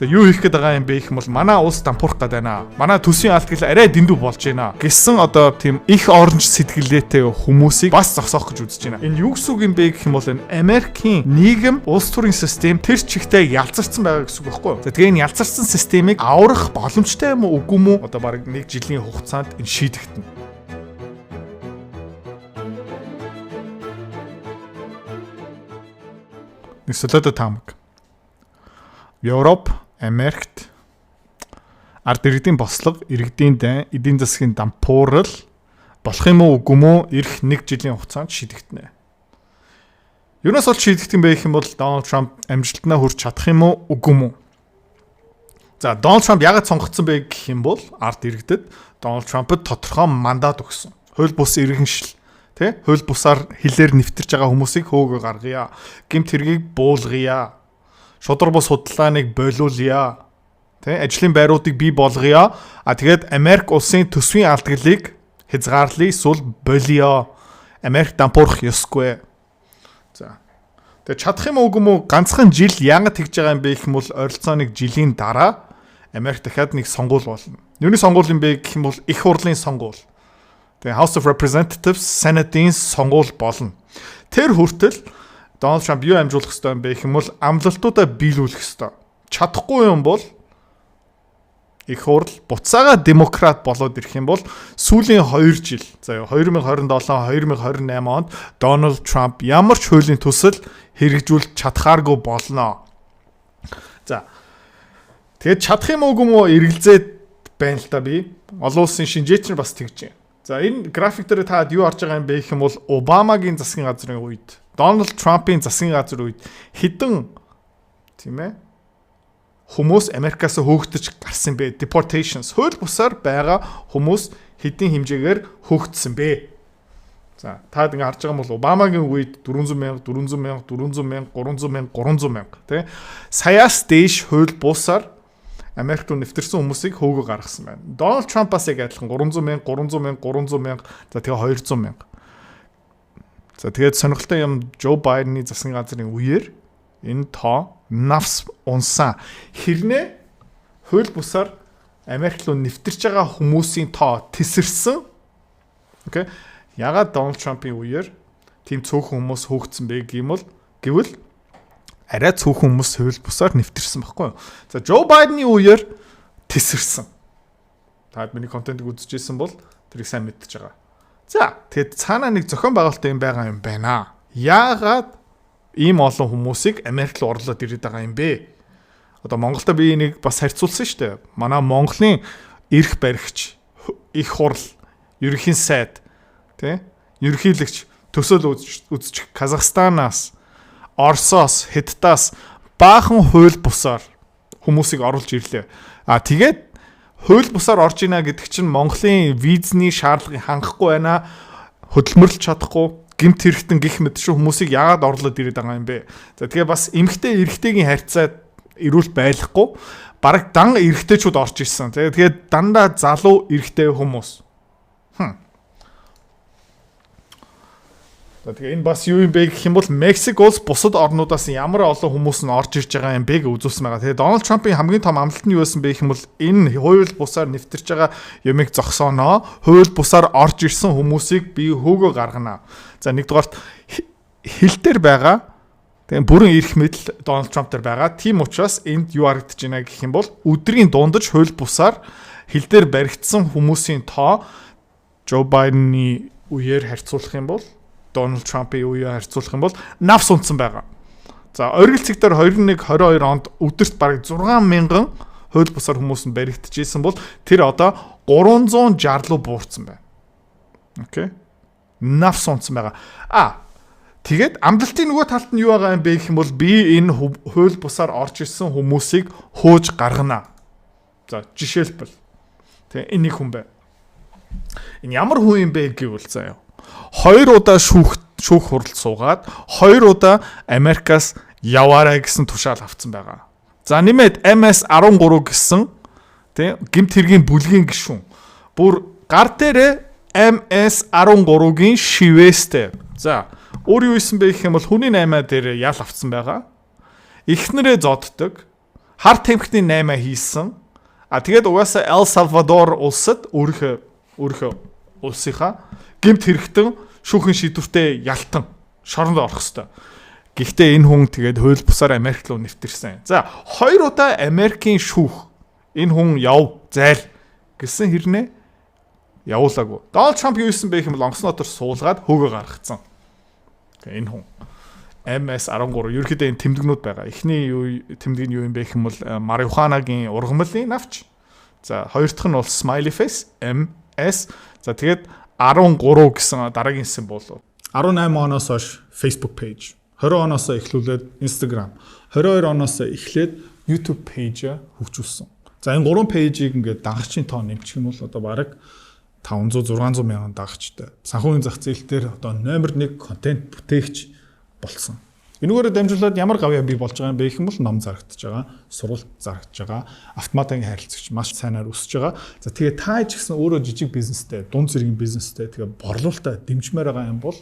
Тэгээ юу хийх гээд байгаа юм бэ гэх юм бол манай улс дампуурах гээд байна. Манай төсвийн алдагл арай дэндүү болж байна гэсэн одоо тийм их оронч сэтгэлээтэй хүмүүсийг бас зогсоох гэж үзэж байна. Энэ юу гэсэн үг юм бэ гэх юм бол энэ Америкийн нийгэм улс төрийн систем тэр чигтээ ялцарсан байгаа гэсэн үг байхгүй юу? Тэгээ энэ ялцарсан системийг аврах боломжтой юм уу үгүй мүү? Одоо бараг 1 жилийн хугацаанд энэ шийдэгдэнэ. Нисэлэдэ таамаг. Европ, Америкт ард иргэдийн бослого, иргэдийн дайн, эдийн засгийн дампуурал болох юм уу үгүй мүү ирэх 1 жилийн хугацаанд шийдэгдэнэ. Юунаас бол шийдэгдэх юм бэ гэх юм бол Дональд Трамп амжилтнаа хүрч чадах юм уу үгүй мүү? За Дональд Трамп яагаад сонгогдсон бэ гэх юм бол ард иргэдэд Дональд Трампд тодорхой мандат өгсөн. Хууль бус иргэншил, тэ? Хууль бусаар хилээр нэвтэрч байгаа хүмүүсийг хөөгөө гаргая. Гэмт хэргийг буулгая. Шудар бус судалгааныг болиулъя. Тэ? Ажлын байруудыг бий болгоё. Тэгээд Америк улсын төсвийн алдагдлыг хязгаарлая, эсвэл болиё. Америк дампуурах ёсгүй. За. Тэгээд чадах юм уу үгүй мүү ганцхан жил яагаад тэгж байгаа юм бэ гэх юм бол ойролцоо 1 жилийн дараа Америк дахиад нэг сонгуул болно. Юуны сонгуул юм бэ гэх юм бол их хурлын сонгуул. Тэгээ House of Representatives, Senate-ийн сонгуул болно. Тэр хүртэл Дональд Трамп юу амжуулах ёстой юм бэ гэх юм бол амлалтуудаа биелүүлэх ёстой. Чадахгүй юм бол их хурл буцаага демократ болоод ирэх юм бол сүүлийн 2 жил, за 2027, 2028 онд Дональд Трамп ямар ч хуулийн төсөл хэрэгжүүлж чадхааргүй болно. За. Тэгээд чадах юм уугүй мó эргэлзээд байна л та би. Олон улсын шинжээч нар бас тэгж байна. За энэ график дээр та юу харж байгаа юм бэ гэх юм бол Обамагийн засгийн газрын үед, Дональд Трампын засгийн газрын үед хэдэн тийм ээ хүмүүс Америкаас хөөгдөж гарсан бэ? Deportations, хууль бусаар байгаа хүмүүс хэдийн хэмжээгээр хөөгдсөн бэ? За та ингэ харж байгаа юм бол Обамагийн үед 400,000, 400,000, 400,000, 300,000 тий. Саяас дээш хууль бусаар Америкт нэвтэрсэн хүмүүсийг хөөгөө гаргасан байна. Дональд Трампаас яг адилхан 300,000, 300,000, 300,000, за тэгээ 200,000. За тэгээд сонирхолтой юм Джо Байдены засгийн газрын үеэр энэ тоо навс унсан. Хэрнээ хууль бусаар Америк руу нэвтэрч байгаа хүмүүсийн тоо тесэрсэн. Окей. Ягаад Дональд Трампын үеэр тийм цөөхөн хүмүүс хөөгдсөн бэ гэвэл арай цөөхөн хүмүүс хууль бусаар нэвтэрсэн байхгүй юу? За Джо Байдены үеэр тесэрсэн. Таад миний контентыг үзчихсэн бол тэрийг сайн мэдчихэж байгаа. За тэгэд цаанаа нэг зохион байгуулалттай юм байгаа юм байна. Яагаад ийм олон хүмүүсийг Америк руу орлоод ирээд байгаа юм бэ? Одоо Монголда би энийг бас харьцуулсан шүү дээ. Манай Монголын эрх баригч, их хурл, ерөнхий сайд, тий? Ерөнхийлөгч төсөөл үзчих Казахстанаас, Оросоос, Хятадаас баахан хууль бусаар хүмүүсийг оруулж ирлээ. Тэгээд хууль бусаар орж ийна гэдэг чинь Монголын визний шаардлагыг хангахгүй байна, хөдөлмөрлөж чадахгүй, гэмт хэрэгтэн гих мэт шүү хүмүүсийг яагаад орлоод ирээд байгаа юм бэ? За тэгээ бас эмэгтэй эрэгтэйгийн харьцаа эрүүл байхгүй, бараг дан эрэгтэйчүүд орж ирсэн. Тэгээд дандаа залуу эрэгтэй хүмүүс. Тэгээ энэ бас юу юм бэ гэх юм бол Мексик улс бусад орнуудаас ямар олон хүмүүс нь орж ирж байгаа юм бэ гэж үзүүлсэн байгаа. Тэгээ Дональд Трампын хамгийн том амлалт нь юу байсан бэ гэх юм бол энэ хууль бусаар нэвтэрч байгаа юмыг зогсооноо, хууль бусаар орж ирсэн хүмүүсийг би хөөгөө гаргана. За нэгдүгээрт хил дээр байгаа тэгээ бүрэн эрх мэдэл Дональд Трамп дээр байгаа. Тийм учраас энд юу харагдаж байна гэх юм бол өдрийн дундаж хууль бусаар хил дээр баригдсан хүмүүсийн тоо Джо Байдены үеэр харьцуулах юм бол Дональд Трампын үеийг харьцуулах юм бол навс унтсан байгаа. За оргил цэгтэр 21-22 онд өдөрт бараг 6,000 хууль бусаар хүмүүс нь баригдчихсэн бол тэр одоо 360 руу буурсан байна. Окей. Навс унтсан байгаа. Тэгээд амлалтын нөгөө талд нь юу байгаа юм бэ гэх юм бол би энэ хууль бусаар орж ирсэн хүмүүсийг хөөж гаргана. За жишээлбэл тэг энэ хүн байна. Энэ ямар хүн юм бэ гэвэл заяа 2 удаа шүүх хуралд суугаад 2 удаа Америкаас яваарай гэсэн тушаал авсан байгаа. За нэмээд MS-13 гэсэн тий гэмт хэргийн бүлгийн гишүүн. Бүр гар дээрээ MS-13-гийн шивэстэй. За өөр юу исэн бэ гэх юм бол хүний 8 дээр ял авцсан байгаа. Эхнэрээ зоддог. хар тамхины 8 хийсэн. Тэгээд угаасаа Эл Салвадор улсад өөрийнхөө улсынхаа гэмт хэрэгтэн шүүхийн шийдвэртэй ялтан шоронд орох хэвээр. Гэхдээ энэ хүн тэгээд хууль бусаар Америк руу нэвтэрсэн. За 2 удаа Америкийн шүүх энэ хүн яв зайл гэсэн хэрнээ явуулаагүй. Дональд Трамп юу хийсэн бэ гэвэл онгоцны дотор суулгаад хөөгөө гаргацсан. Энэ хүн MS-13 ерөөхдөө энэ тэмдэгнүүд байгаа. Эхний тэмдэг нь юу юм бэ гэвэл марихуанагийн ургамлын навч. За хоёр дахь нь бол smiley face MS. За тэгээд 13 гэсэн дараагийн символ. 18 оноос хойш Facebook page. 20 оноос эхлүүлээд Instagram. 22 оноос эхлээд YouTube page хөгжүүлсэн. За энэ 3 пэйжийг ингээд дагагчийн тоо нэмчих юм бол одоо бараг 500-600 мянган дагагчтай. Санхүүгийн зах зээл дээр одоо номер 1 контент бүтээгч болсон. Энүүгээр дамжуулаад ямар гавьяа бий болж байгаа юм бэ гэх юм бол ном зарагдаж байгаа, сургалт зарагдаж байгаа, автоматын харилцагч маш сайнаар өсөж байгаа. За тэгээ та ч гэсэн өөрөө жижиг бизнестэй, дунд зэргийн бизнестэй тэгээ борлуулалтаа дэмжмээр байгаа юм бол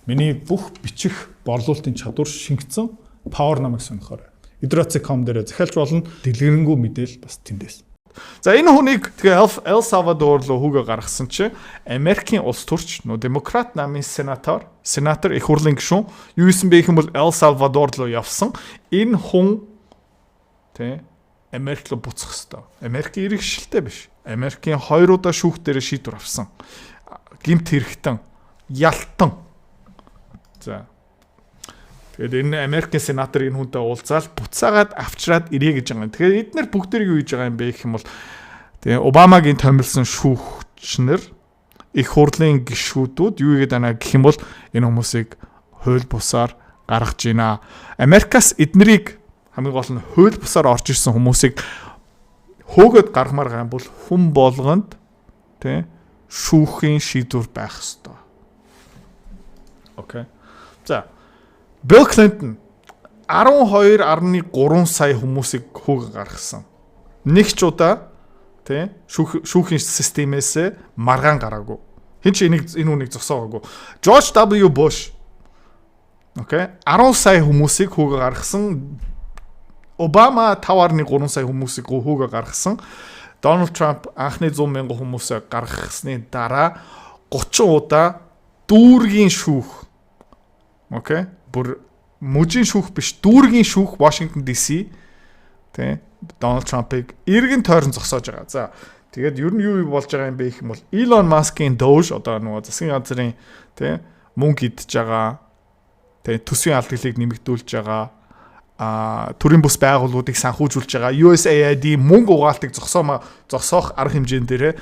миний бүх бичих борлуулалтын чадвар шингэсэн Power намайг сонирхоор. Idrots.com дээр захиалж болно. Дэлгэрэнгүй мэдээл бас тэндээс. За энэ хүнийг тэгээ Эл Салвадор руу хүүгээ гаргасан чинь Америкийн улс төрч нөө демократ намын сенатор их хурлын гишүүн юу исэн бэ гэвэл Эл Салвадор руу явсан. Энэ хүн тэ Америк руу буцах хэвээр. Америкийн иргэшилтэй биш. Америкийн 2 удаа шүүх дээр шийдвэр авсан. Гэмт хэрэгтэн, ялтан. За тэгээд энэ Америкийн сенатор энэ хүнтэй уулзаал буцаагаад авчраад ирээ гэж байгаа юм. Тэгэхээр эдгээр бүгдээр юу хийж байгаа юм бэ гэх юм бол тэгээ Обамагийн томилсон шүүгчнэр их хурлын гишүүдүүд юу гэдэг байна гэх юм бол энэ хүмүүсийг хууль бусаар гаргаж байна. Америкаас эднэрийг хамгийн гол нь хууль бусаар орж ирсэн хүмүүсийг хөөгд гаргамаар байгаа юм бол хүн болгонд тэ шүүхийн шийдвэр байх ёстой. Окей. За Bill Clinton 12.3 сая хүмүүсийг хүүгээ гаргасан. Нэг ч удаа тий шүүхийн системээс маргаан гараагүй. Хэн ч энэ үнийг зогсоогүй. George W. Bush 10 сая хүмүүсийг хүүгээ гаргасан. Obama 5.3 сая хүмүүсийг хүүгээ гаргасан. Donald Trump анхны 100 мянган хүмүүсээ гаргахсны дараа 30 удаа дүүргийн шүүх. Окей. Бүр мужийн шүүх биш, дүүргийн шүүх Washington DC тий Donald Trump-ыг эргэн тойрон зогсоож байгаа. За тэгээд ер нь юу болж байгаа юм бэ гэх юм бол Elon Musk-ийн Doge одоо нөгөө засгийн газрын тий мөнгө идж байгаа. Тэгээ төсвийн алдагдлыг нэмэгдүүлж байгаа. Төрийн бус байгууллагуудыг санхүүжүүлж байгаа. USAID мөнгө угаалтыг зогсоох арга хэмжээнд дээрээ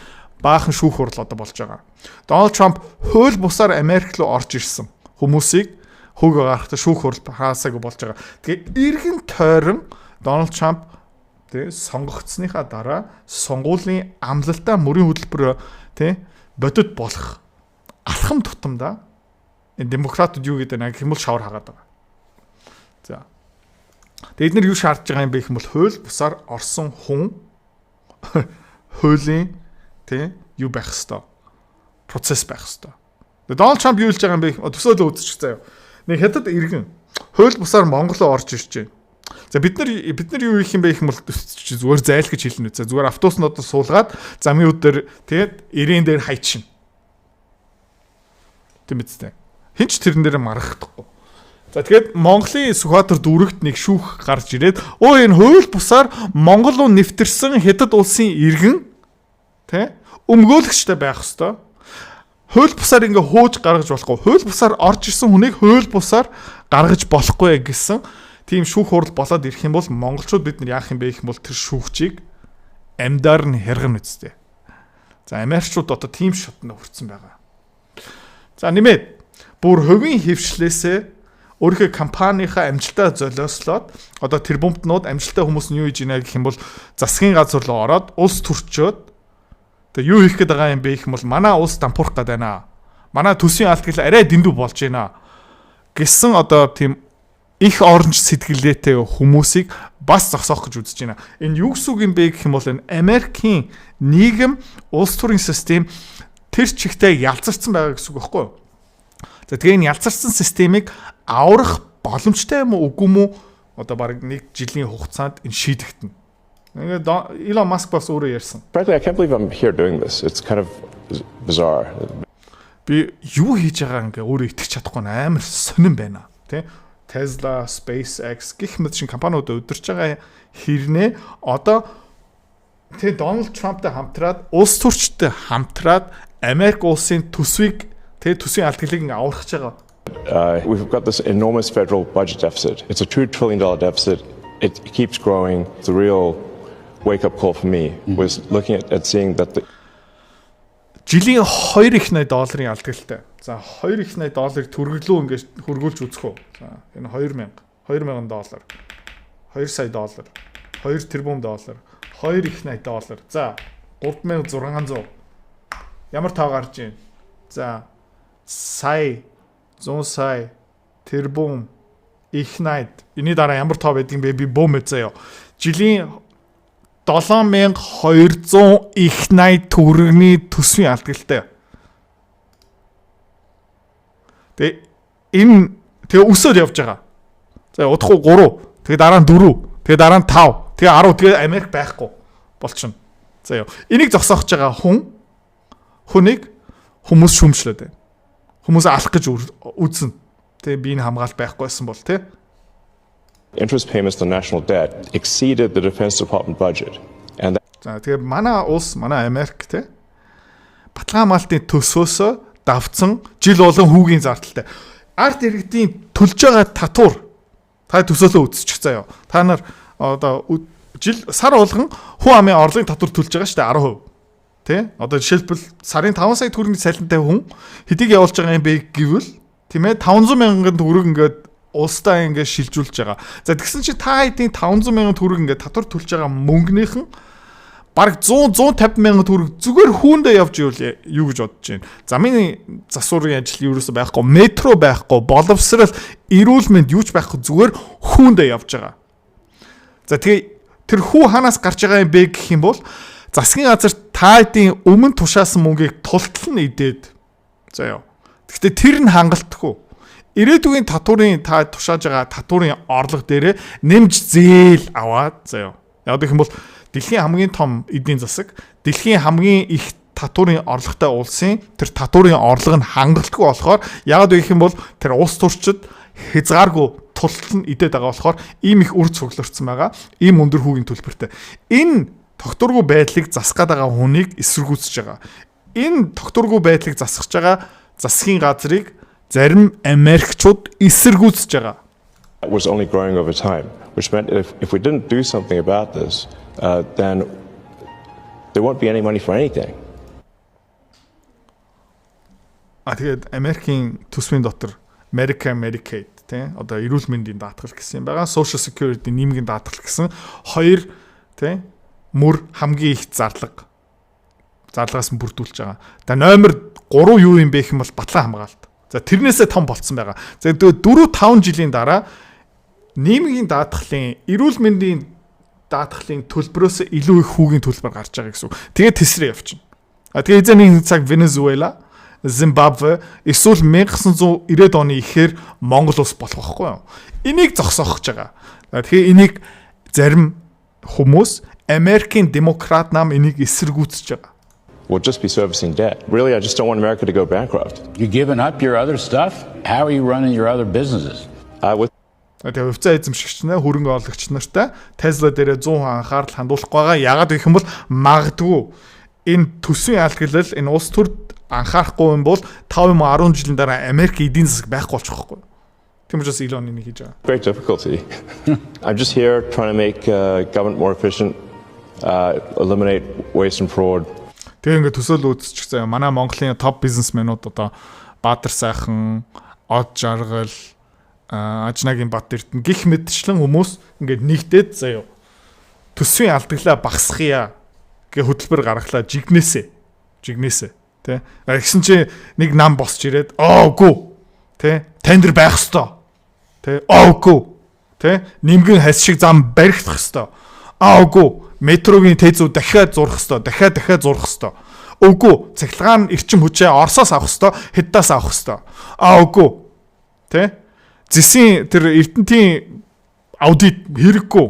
баахан шүүх хурал одоо болж байгаа. Donald Trump хууль бусаар Америк руу орж ирсэн хүмүүсийг хүүгээ гаргахтаа шүүх хурал хаасаагүй болж байгаа. Тэгээ эргэн тойрон Donald Trump тэгээ сонгогдсныхаа дараа сонгуулийн амлалтаа мөрийн хөтөлбөр тий бодит болох алхам тутамдаа энэ демократууд юу гэдэг нэг хэмэл шавар хагаад байгаа. За. Тэгээд эдгээр юу шаардж байгаа юм бэ гэвэл хууль бусаар орсон хүн хуулийн тий юу байх хэвээр процесс байх хэвээр. Donald Trump юу хэлж байгаа юм бэ? Төсөөлөө үзчих заяа. Нэг хятад иргэн хууль бусаар Монгол руу орж ирж байна. За бид нар юу хийх юм бэ гэх юм бол зүгээр зайл гэж хэлнэ үү. Зүгээр автобуснууд суулгаад замын үүд дээр тэгээд ирээн дээр хайчихна. Тийм үстэй. Хинч тэрэн дээр маргахдаггүй. За тэгээд Монголын Сүхбаатар дүүрэгт нэг шүүх гарч ирээд энэ хууль бусаар Монгол руу нэвтэрсэн хятад улсын иргэн тэ өмгөөлөгчтэй байх ёстой. Хууль бусаар ингээ хөөж гаргаж болохгүй. Хууль бусаар орж ирсэн хүнийг хууль бусаар гаргаж болохгүй гэсэн тийм шүүх хурал болоод ирэх юм бол монголчууд бид нар яах юм бэ гэх юм бол тэр шүүгчийг амьдаар нь хэргэн үсттэй. За Америкчууд одоо тийм шатнд хүрсэн байгаа. За нэмээд бүр хувийн хөвшлээсээ өөрийнхөө компанийнхаа амжилтаа золиослоод одоо тэр бомбтнууд амжилттай хүмүүс нь юу хийж ийна гэх юм бол засгийн газар руу ороод улс төрчөөд тэгээ юу хийх гээд байгаа юм бэ гэх юм бол манай улс дампуурах гээд байна. Манай төсвийн алдагдлал арай дэндүү болж байна гэсэн одоо тийм их оронч сэтгэлээтэй хүмүүсийг бас зогсоох гэж үзэж байна. Энэ юу гэсэн үг юм бэ гэх юм бол энэ Америкийн нийгэм улс төрийн систем тэр чигтээ ялцарсан байгаа гэсэн үг байхгүй юу? За тэгээ энэ ялцарсан системийг аврах боломжтой юм уу үгүй юм уу? Одоо баг 1 жилийн хугацаанд энэ шийдэгдэнэ. Ингээд Elon Musk бас өөрөө ярьсан. Frankly, I can't believe I'm here doing this. It's kind of bizarre. Би юу хийж байгаа ингээ өөрөө итгэж чадахгүй амар сонирн байна. Тэ? Tesla, SpaceX гэх мэт шин компаниуд өдөрч байгаа хэрнээ одоо тэ Дональд Трамптай хамтраад улс төрчтэй хамтраад Америк улсын төсвийг төсвийн алдгалыг аврахж байгаа. We've got this enormous federal budget deficit. It's a $2 trillion deficit. It keeps growing. The real wake-up call for me was looking at seeing that the жилийн 2 их $80 алдгалтай. За 2 их $80 төрөглөө ингэж хөргүүлж үзэх үү. За энэ $2000 $2 сая $2 тэрбум $2 их $80. За 3600. Ямар тоо гарч ийн. За сая 100 сая тэрбум их найд. Эний дараа ямар тоо байдгийг би бөө мэд заяа. Жилийн 7200 их найд төгрөгийн төсвийн алдгалтай. Тэгээ өсөөр явж байгаа. За удахгүй 3, тэгээ дараа нь 4, тэгээ дараа нь 5, тэгээ 10, тэгээ Америк байхгүй болчихно. За яа. Энийг зогсоохж байгаа хүнийг хүмүүс шүмжлээд байна. Хүмүүс алах гэж үзнэ. Тэгээ би энэ хамгаалт байхгүй байсан бол тий. interest payments on national debt exceeded the Defense Department budget. And за тэгээ манай улс, манай Америк тий баталгаа хамгаалтын төсвөөс давцсан жил болон хүүгийн зардалтай. Арт иргэдийн төлж байгаа татвар та төсөөлөө үзчих заяа. Та нар одоо жил сар болгон хүн амын орлогын татвар төлж байгаа шүү дээ 10%. Тэ? Одоо жишээлбэл сарын 5 сая төгрөгийн цалинтай хүн хэдийг явуулж байгаа юм бэ гэвэл тийм ээ 500 мянган төгрөг ингээд улстай ингээд шилжүүлж байгаа. За тэгсэн чи та хэдийн 500 мянган төгрөг ингээд татвар төлж байгаа мөнгөнийхэн бараг 100-150 мянган төгрөг зүгээр хүүндээ явж ивэл юу гэж бодож байна. Замын засварын ажил ерөөсөй байхгүй, метро байхгүй, боловсрал, эрүүл мэнд юуч байхгүй зүгээр хүүндээ явж байгаа. За тэгээ тэр хүү ханаас гарч байгаа юм бэ гэх юм бол засгийн газар та хэдийн өмнө тушаасан мөнгийг тултал нь идээд заяа. Гэхдээ тэр нь хангалтгүй. Ирээдүйн татварын та тушааж байгаа татварын орлого дээрээ нэмж зээл аваад заяа. Яг гэх юм бол дэлхийн хамгийн том эдийн засаг, дэлхийн хамгийн их татварын орлоготой улсын тэр татварын орлого нь хангалтгүй болохоор яг гэх юм бол тэр улс төрчид хязгааргүй тултал нь идээд байгаа болохоор ийм их үр цугларсан байгаа. Ийм өндөр хүүгийн төлбөртэй. Энэ тогтворгүй байдлыг засгаад байгаа хүнийг эсэргүүцэж байгаа. Энэ тогтворгүй байдлыг засгаж байгаа засгийн газрыг зарим Америкчууд эсэргүүцэж байгаа. it was only growing over time, which meant if we didn't do something about this, then there won't be any money for anything. Тэгээд Америкийн төсвийн дотор Medicaid тий одоо эрүүл мэндийн даатгал гэсэн юм байгаа. Social Security нийгмийн даатгал гэсэн хоёр тий мөр хамгийн их зарлагаас нь бүрдүүлж байгаа. Тэгээ номер 3 юу юм бэ гэх юм бол батлан хамгаалалт. За тэрнээсээ том болцсон байгаа. За 4-5 жилийн дараа нийгмийн даатгалын эрүүл мэндийн даатгалын төлбөрөөс илүү их хүүгийн төлбөр гарч байгаа гэсэн. Тэгээ тесрээ явчихна. Тэгээ эзэн цаг Венесуэла, Зимбабве эсвэл 1990-ад оны ихээр Монгол улс болох байхгүй юу? Энийг зогсоохж байгаа. Тэгэхээр энийг зарим хүмүүс Америкийн демократ нам энийг эсэргүүцэж байгаа. We'll just be servicing debt. Really, I just don't want America to go bankrupt. You giving up your other stuff? How are you running your other businesses? Тэгээ хувьцаа эзэмшигч нар хөрөнгө оруулагч нартай Tesla дээрээ 100% анхаарал хандуулах байгаа. Яагаад гэх юм бол магадгүй энэ төсвийн алдгалал энэ улс төрд анхаарахгүй юм бол 5-10 жилийн дараа Америк эдийн засаг байхгүй болчих واخгүй. Тийм учраас Elon энийг хийж байгаа. Great difficulty. I'm just here trying to make government more efficient, eliminate waste and fraud. Тэгээ ингээд төсөөл үзчих заяа. Манай Монголын топ бизнесмэнүүд одоо Баатар сайхан, Од жаргал, Ажнагийн Бат Эрдэнэ гих мэдчлэн хүмүүс ингээд нэгдээд заяа. Төсвийн алдгалаа багасгая гэ хөтөлбөр гаргалаа жигнэсэ. Тэ. Тэгсэн чи нэг нам босч ирээд оогүй. Тэ. Тендер байх ёстой. Тэ. Оогүй. Тэ. Нимгэн хас шиг зам баригдах ёстой. Оогүй. Метрогийн тэзүү дахиад зурах ёстой. Дахиад зурах ёстой. Үгүй. Цахилгаан эрчим хүчээ Оросоос авах ёстой. Хэддээс авах ёстой. Оогүй. Тэ. Зэсийн тэр Эрдэнтийн аудит хэрэггүй.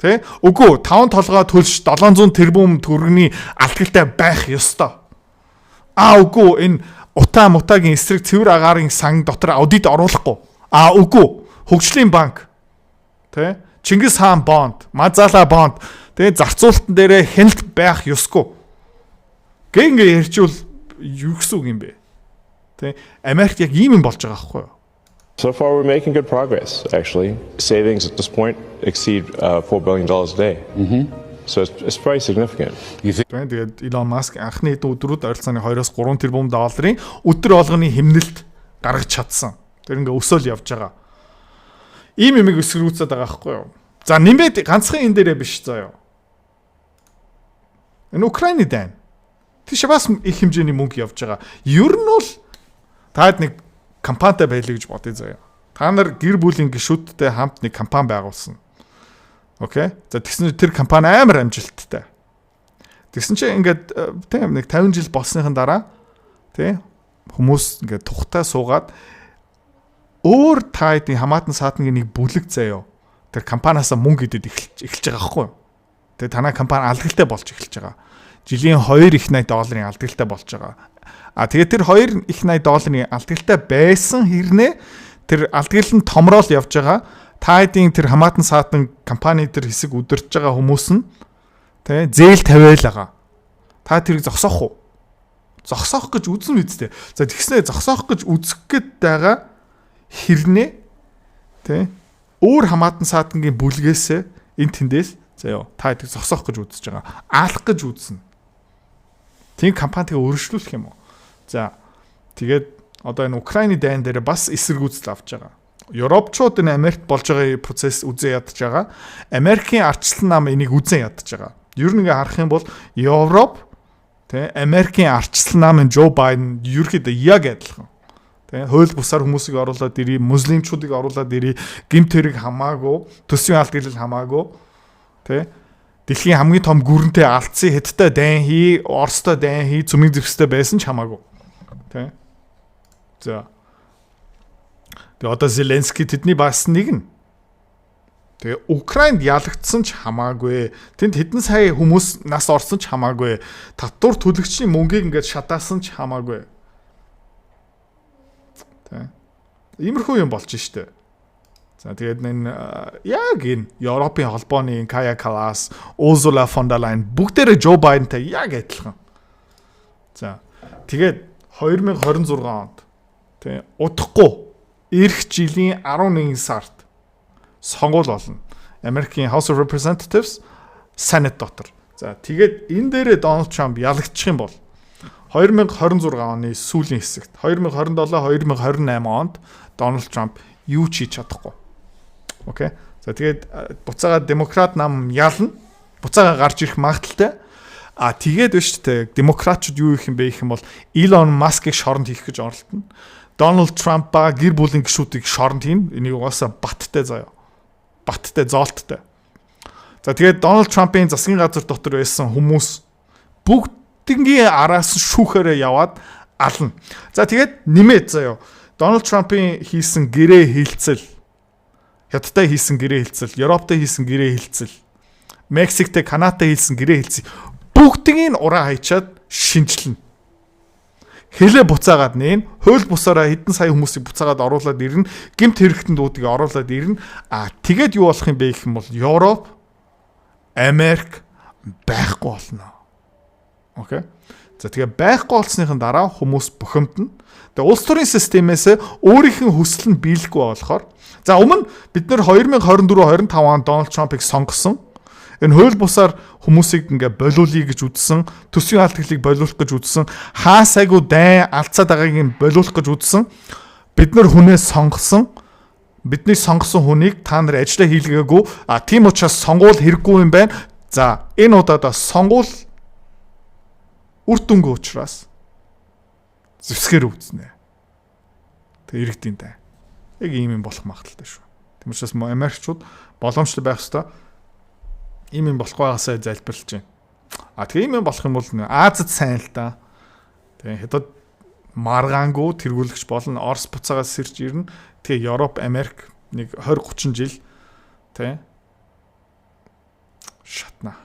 Тэ? Үгүй 5 толгой төлж 700 тэрбум төгрөгийн алдгалтай байх ёстой. Үгүй энэ утаа мутагийн эсрэг цэвэр агаарын сан дотор аудит оруулахгүй. Үгүй хөгжлийн банк. Тэ? Чингис хаан бонд, Мазала бонд. Тэ? Зарцуулалтан дээрээ хяналт байх ёсгүй. Ингээ ярьжвал юу гэсэн үг юм бэ? Тэ? Америкт яг ийм юм болж байгаа байхгүй юу? So far, we're making good progress, actually. Savings at this point exceed $4 billion a day. So it's very significant. Тэгээд Elon Musk анхны өдрүүд ойролцоогны 2-3 тэрбум долларын өдөр болгоны хэмнэлт гаргаж чадсан. Тэр ингээ өсөөл явж байгаа. Ийм юмыг өсгөрүүлцээд байгаа байхгүй юу? За нэмээд ганцхан энэ дээрээ биш заяа. Энэ Украины дайн. Тийш бас их хэмжээний мөнгө явж байгаа. Ер нь бол таад нэг компанитай байлаа гэж бодъё заяа. Та нар гэр бүлийн гишүүдтэй хамт нэг компани байгуулсан. Окей. За тэгсэн чинь тэр компани амар амжилттай. Тэгсэн чинь ингээд тийм нэг 50 жил болсныхан дараа тий хүмүүс ингээд тухтай суугаад өөр тайдын хамаатан саатны нэг бүлэг заяа. Тэр компаниасаа мөнгө идэж эхэлж байгаа байхгүй юу? Тэгээ танай компани алдгалтай болж эхэлж байгаа. Жилийн 2 их $80 алдгалтай болж байгаа. Тэгээд тэр 2 их $80 алдгалтай байсан хэрнээ тэр алдгал нь томрол явж байгаа. Тайдын тэр хамаатан саатан компани тэр хэсэг өдөрч байгаа хүмүүс нь тий зээл тавиал байгаа. Та тэрийг зогсоох уу? Зогсоох гэж үзнэ үсттэй. За тэгснэ зогсоох гэж үзэх гээд байгаа хэрнээ тий өөр хамаатан саатангийн бүлгээс энэ тэндээс заяа та тэрийг зогсоох гэж үзэж байгаа. Аалах гэж үзнэ. Тийм компаниг өөрчлүүлэх юм уу? За тэгээд одоо энэ Украины дайн дээр бас эсэргүүцэл авч байгаа. Европчууд энэ Америкт болж байгаа процесс үзээ ядж байгаа. Америкийн ардчлал нам энийг үзээ ядж байгаа. Ер нь ингээ харах юм бол Европ тий Америкийн ардчлал нам Жо Байден ерөөхдөө яг адилхан. Тий хууль бусаар хүмүүсийг оруулаад ирээ, муслимчуудыг оруулаад ирээ, гэмт хэрэг хамаагүй, төсвийн алдгалал хамаагүй. Тий дэлхийн хамгийн том гүрэнтэй алдсан Хятадтай дайн хий, Оростой дайн хий, цөмийн зэвстэй байсан ч хамаагүй. Тий. За. Тэгээ одоо Зеленский тэдний бас нэг нь. Тэгээ Украинд ялагдсан ч хамаагүй. Тэнд хэдэн сая хүмүүс нас орсон ч хамаагүй. Татвар төлөгчийн мөнгийг ингээд шатаасан ч хамаагүй. Тий. Иймэрхүү юм болж штэ. За тэгээд энэ яг энэ Европын холбооны Kaja Kallas, Ursula von der Leyen бүгдээрээ Joe Biden-тай яг адилхан. За тэгээд 2026 онд тий удахгүй эх жилийн 11 сард сонгуул болно. Америкийн House of Representatives, Senate дотор. За тэгээд энэ дээрээ Donald Trump ялагдчих юм бол 2026 оны сүүлийн хэсэгт 2027-2028 онд Donald Trump юу ч хийж чадахгүй. Окей. За тэгээд буцаага демократ нам ялна. Буцаага гарч ирэх магадaltaй. Тэгээд биш үү демократчууд юу их юм бэ гэх юм бол Elon Musk-ыг шоронд хийх гэж оролдоно. Donald Trump-а гэр бүлийн гишүүдийг шоронд хийн. Энийг угаасаа баттай заяа. Баттай зоолттой. За тэгээд Donald Trump-ийн засгийн газар дотор байсан хүмүүс бүгднгийн араас нь шүүхээрээ яваад ална. За тэгээд нэмээд заяа. Donald Trump-ийн хийсэн гэрээ хилцэл, Хятадтай хийсэн гэрээ хилцэл, Европтой хийсэн гэрээ хилцэл, Мексиктэй, Канадатай хийсэн гэрээ хилцэл бүгднийг ураа хайчаад шинжилнэ. Хэлээ буцаагаад нээн, хууль бусаараа хэдэн сая хүмүүсийг буцаагаад оруулаад ирнэ, гэмт хэрэгтэн дуудыг оруулаад ирнэ. Тэгээд юу болох юм бэ гэх юм бол Европ, Америк байхгүй болно. Окей. За тэгээ байхгүй болсныхын дараа хүмүүс бухимдна. Тэгээ улс төрийн системээс өөрийнх нь хүсэл нь биелэхгүй болохоор за өмнө бид нэр 2024-25 онд Donald Trump-ыг сонгосон. Энэ хууль бусаар хүмүүсийг ингээ болиулъя гэж үзсэн, төсвийн алдгалыг болиулах гэж үзсэн, хаа сайгүй дайн алдцаад байгааг нь болиулах гэж үзсэн. Бид нар хүнээ сонгосон. Бидний сонгосон хүнийг та нар ажиллаа хийлгээгүй. Тийм учраас сонгуул хэрэггүй юм байна. За энэ удаад сонгуул үр дүнгүй учраас зэвсгээр үүснэ. Тэг иргэдийн дай. Яг ийм юм болох магадaltaй шүү. Тийм учраас Америкчууд боломжтой байх ёстой. Ийм юм болох байгаасаа залбирлаж байна. Тэгээ ийм юм болох юм бол Азад сайн л да. Тэгээ хятад маргаангүй тэргүүлэгч болно. Орос буцаагаас сэрж ирнэ. Тэгээ Европ, Америк нэг 20-30 жил тий Шатна.